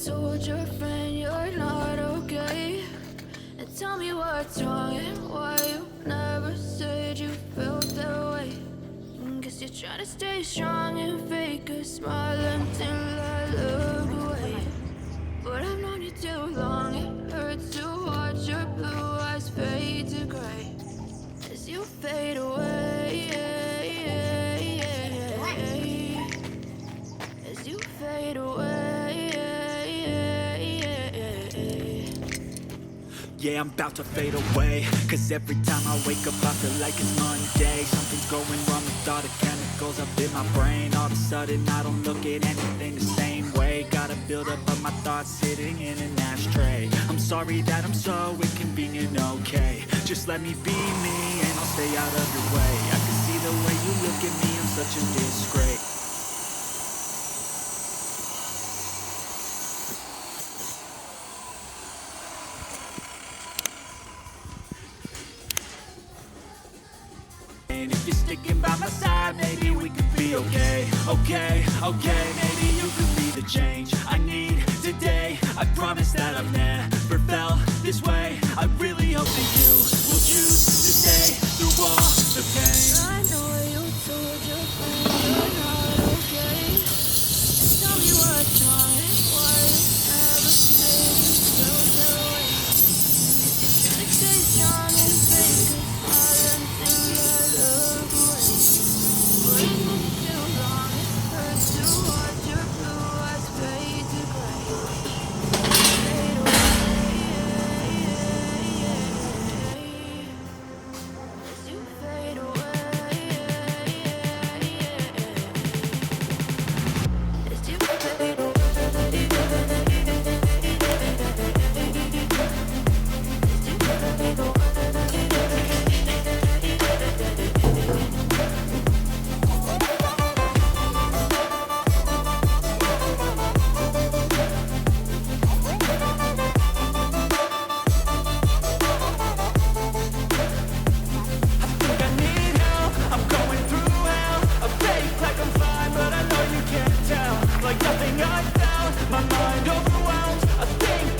told your friend you're not okay? And tell me what's wrong and why you never said you felt that way. Guess you're trying to stay strong and fake a smile until I look away. But I've known you too long, it hurts to watch your blue eyes fade to gray as you fade away. As you fade away. Yeah, I'm about to fade away, cause every time I wake up I feel like it's Monday. Something's going wrong with all the chemicals up in my brain. All of a sudden I don't look at anything the same way. Gotta build up of my thoughts sitting in an ashtray. I'm sorry that I'm so inconvenient, okay? Just let me be me and I'll stay out of your way. I can see the way you look at me, I'm such a disgrace. If you're sticking by my side, maybe we could be okay. Okay, okay, maybe you could be the change I need today. I promise that I've never felt this way. I really hope that you will choose to stay through all the pain. I know you told your friend you're not okay. Tell me what's wrong and why you never said you felt that way. Gotta stay strong and fake a smile until I look away. But it's been too long, it hurts to watch your blue eyes fade to gray. Fade away. As you fade away. As you fade away. I need help, I'm going through hell. I fake like I'm fine, but I know you can't tell. Like nothing I felt, my mind overwhelmed. I think